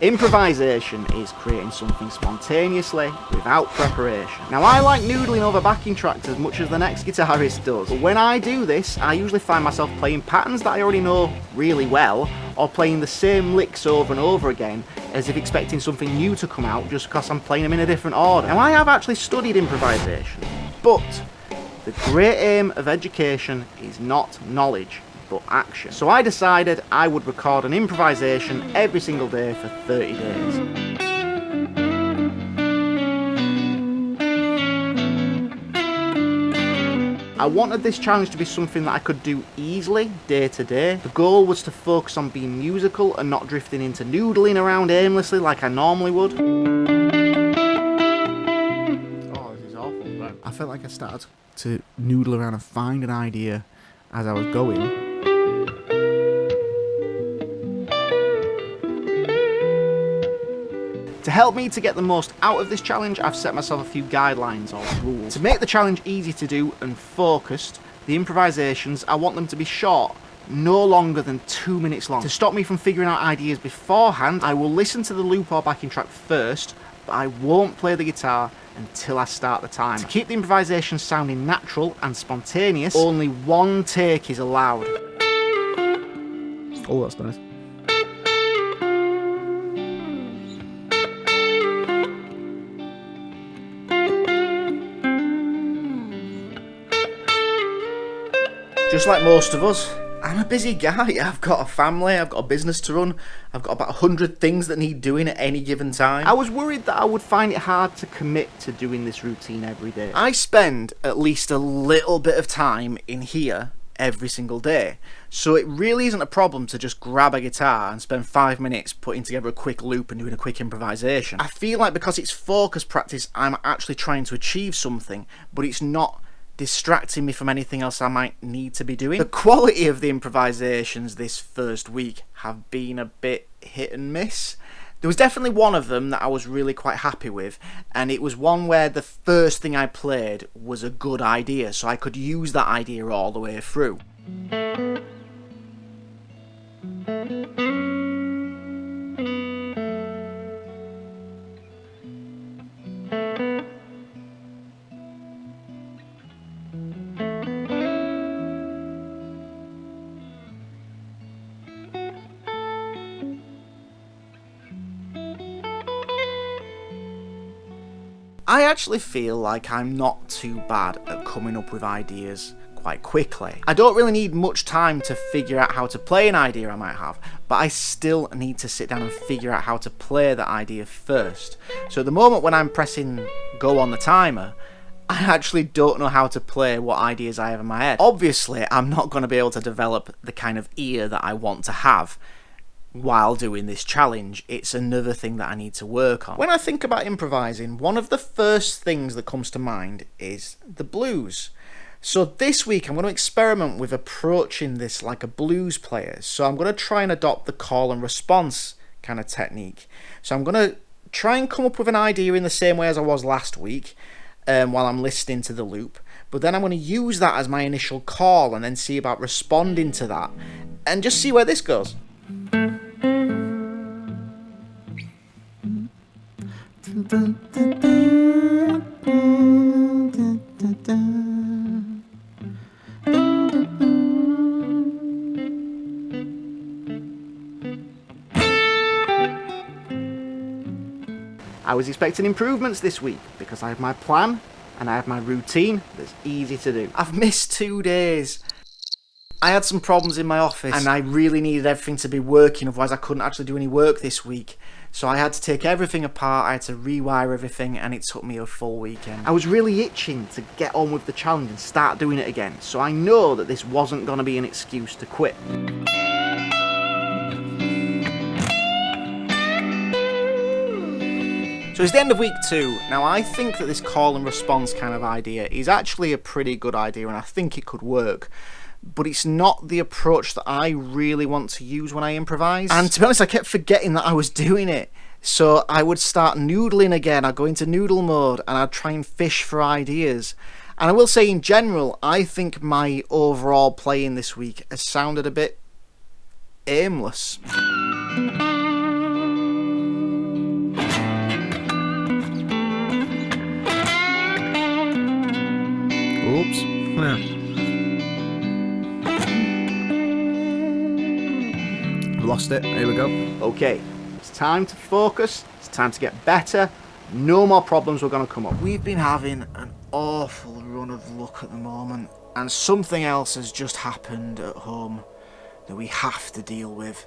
Improvisation is creating something spontaneously without preparation. Now, I like noodling over backing tracks as much as the next guitarist does, but when I do this, I usually find myself playing patterns that I already know really well, or playing the same licks over and over again, as if expecting something new to come out just because I'm playing them in a different order. Now, I have actually studied improvisation, but the great aim of education is not knowledge, but action. So I decided I would record an improvisation every single day for 30 days. I wanted this challenge to be something that I could do easily, day to day. The goal was to focus on being musical and not drifting into noodling around aimlessly like I normally would. Oh, this is awful. I felt like I started to noodle around and find an idea as I was going. To help me to get the most out of this challenge, I've set myself a few guidelines or rules. To make the challenge easy to do and focused, the improvisations, I want them to be short, no longer than 2 minutes long. To stop me from figuring out ideas beforehand, I will listen to the loop or backing track first, but I won't play the guitar until I start the timer. To keep the improvisation sounding natural and spontaneous, only one take is allowed. Oh, that's nice. Just like most of us, I'm a busy guy. I've got a family, I've got a business to run, I've got about 100 things that need doing at any given time. I was worried that I would find it hard to commit to doing this routine every day. I spend at least a little bit of time in here every single day, so it really isn't a problem to just grab a guitar and spend 5 minutes putting together a quick loop and doing a quick improvisation. I feel like because it's focus practice, I'm actually trying to achieve something, but it's not distracting me from anything else I might need to be doing. The quality of the improvisations this first week have been a bit hit and miss. There was definitely one of them that I was really quite happy with, and it was one where the first thing I played was a good idea, so I could use that idea all the way through. I actually feel like I'm not too bad at coming up with ideas quite quickly. I don't really need much time to figure out how to play an idea I might have, but I still need to sit down and figure out how to play that idea first. So at the moment when I'm pressing go on the timer, I actually don't know how to play what ideas I have in my head. Obviously, I'm not going to be able to develop the kind of ear that I want to have while doing this challenge. It's another thing that I need to work on. When I think about improvising, one of the first things that comes to mind is the blues. So this week I'm going to experiment with approaching this like a blues player. So I'm going to try and adopt the call and response kind of technique. So I'm going to try and come up with an idea in the same way as I was last week while I'm listening to the loop. But then I'm going to use that as my initial call and then see about responding to that and just see where this goes. I was expecting improvements this week because I have my plan and I have my routine that's easy to do. I've missed 2 days. I had some problems in my office and I really needed everything to be working, otherwise I couldn't actually do any work this week. So I had to take everything apart, I had to rewire everything, and it took me a full weekend. I was really itching to get on with the challenge and start doing it again, so I know that this wasn't going to be an excuse to quit. So it's the end of week 2. Now I think that this call and response kind of idea is actually a pretty good idea and I think it could work. But it's not the approach that I really want to use when I improvise. And to be honest, I kept forgetting that I was doing it. So I would start noodling again, I'd go into noodle mode and I'd try and fish for ideas. And I will say in general, I think my overall playing this week has sounded a bit aimless. lost it. Here we go. Okay, it's time to focus, it's time to get better. No more problems were going to come up. We've been having an awful run of luck at the moment, and something else has just happened at home that we have to deal with.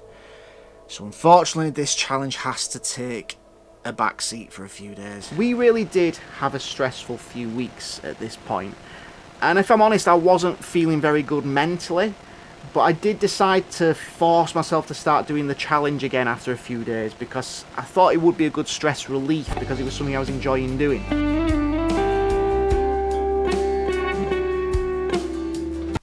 So unfortunately, this challenge has to take a back seat for a few days. We really did have a stressful few weeks at this point, and if I'm honest, I wasn't feeling very good mentally. But I did decide to force myself to start doing the challenge again after a few days because I thought it would be a good stress relief because it was something I was enjoying doing.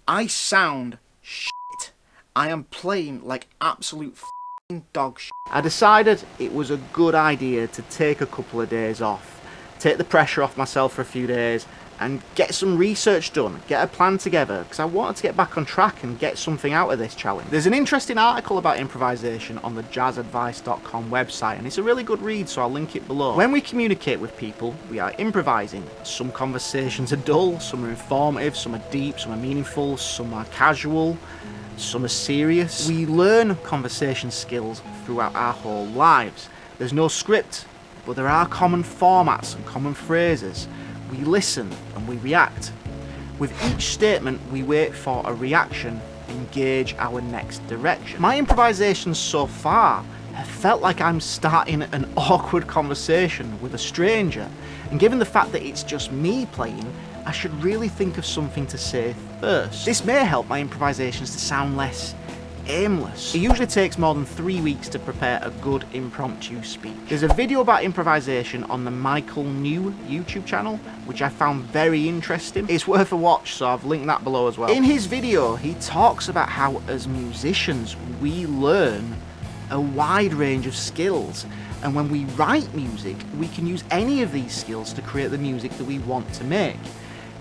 I sound shit. I am playing like absolute f***ing dog shit. I decided it was a good idea to take a couple of days off, take the pressure off myself for a few days, and get some research done, get a plan together, because I wanted to get back on track and get something out of this challenge. There's an interesting article about improvisation on the jazzadvice.com website, and it's a really good read, so I'll link it below. When we communicate with people, we are improvising. Some conversations are dull, some are informative, some are deep, some are meaningful, some are casual, some are serious. We learn conversation skills throughout our whole lives. There's no script, but there are common formats and common phrases. We listen and we react. With each statement, we wait for a reaction and gauge our next direction. My improvisations so far have felt like I'm starting an awkward conversation with a stranger, and given the fact that it's just me playing, I should really think of something to say first. This may help my improvisations to sound less aimless. It usually takes more than 3 weeks to prepare a good impromptu speech. There's a video about improvisation on the Michael New YouTube channel, which I found very interesting. It's worth a watch, so I've linked that below as well. In his video, he talks about how as musicians, we learn a wide range of skills. And when we write music, we can use any of these skills to create the music that we want to make.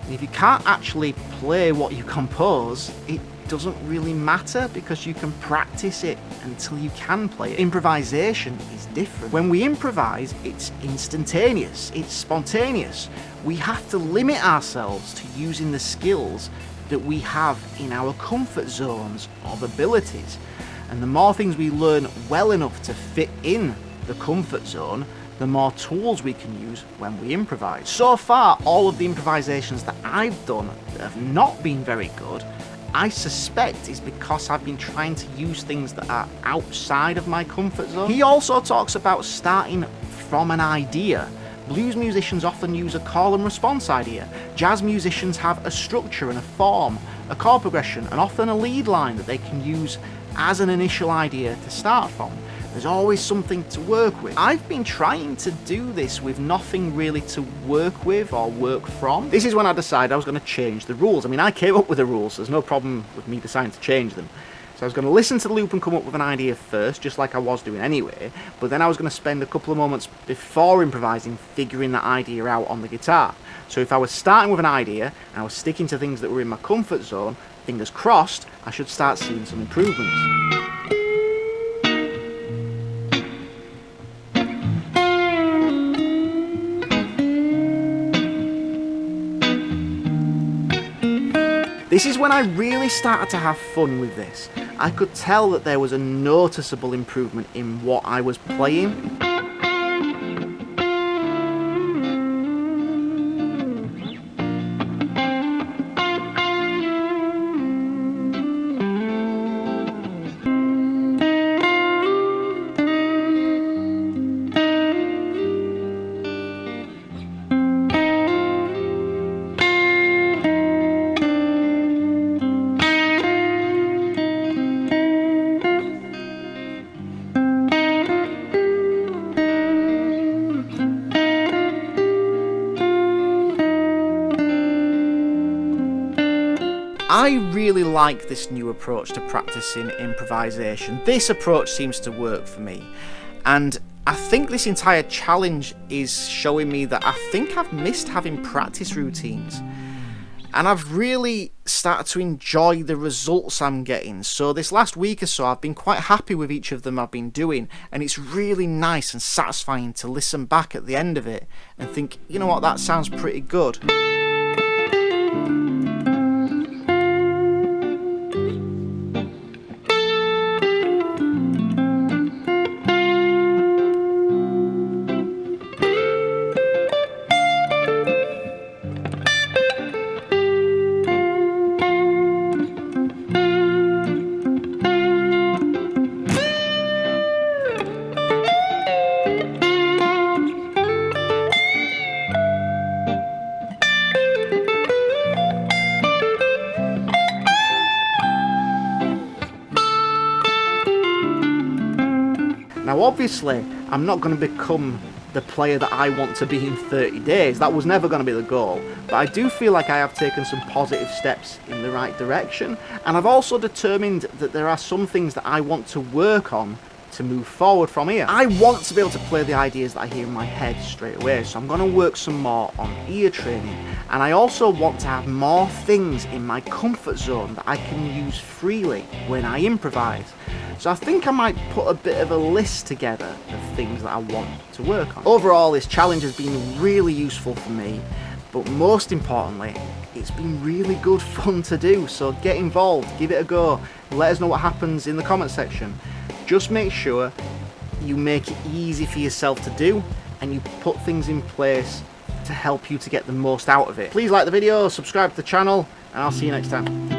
And if you can't actually play what you compose, it doesn't really matter because you can practice it until you can play it. Improvisation is different. When we improvise, it's instantaneous, it's spontaneous. We have to limit ourselves to using the skills that we have in our comfort zones of abilities. And the more things we learn well enough to fit in the comfort zone, the more tools we can use when we improvise. So far, all of the improvisations that I've done that have not been very good, I suspect is because I've been trying to use things that are outside of my comfort zone. He also talks about starting from an idea. Blues musicians often use a call and response idea. Jazz musicians have a structure and a form, a chord progression, and often a lead line that they can use as an initial idea to start from. There's always something to work with. I've been trying to do this with nothing really to work with or work from. This is when I decided I was going to change the rules. I mean, I came up with the rules, so there's no problem with me deciding to change them. So I was going to listen to the loop and come up with an idea first, just like I was doing anyway, but then I was going to spend a couple of moments before improvising figuring that idea out on the guitar. So if I was starting with an idea and I was sticking to things that were in my comfort zone, fingers crossed, I should start seeing some improvements. This is when I really started to have fun with this. I could tell that there was a noticeable improvement in what I was playing. I really like this new approach to practicing improvisation. This approach seems to work for me, and I think this entire challenge is showing me that I think I've missed having practice routines, and I've really started to enjoy the results I'm getting. So this last week or so I've been quite happy with each of them I've been doing, and it's really nice and satisfying to listen back at the end of it and think, you know what, that sounds pretty good. obviously, I'm not going to become the player that I want to be in 30 days. That was never going to be the goal. But I do feel like I have taken some positive steps in the right direction. And I've also determined that there are some things that I want to work on to move forward from here. I want to be able to play the ideas that I hear in my head straight away, so I'm going to work some more on ear training. And I also want to have more things in my comfort zone that I can use freely when I improvise. So I think I might put a bit of a list together of things that I want to work on. Overall, this challenge has been really useful for me, but most importantly, it's been really good fun to do. So get involved, give it a go, let us know what happens in the comment section. Just make sure you make it easy for yourself to do and you put things in place to help you to get the most out of it. Please like the video, subscribe to the channel, and I'll see you next time.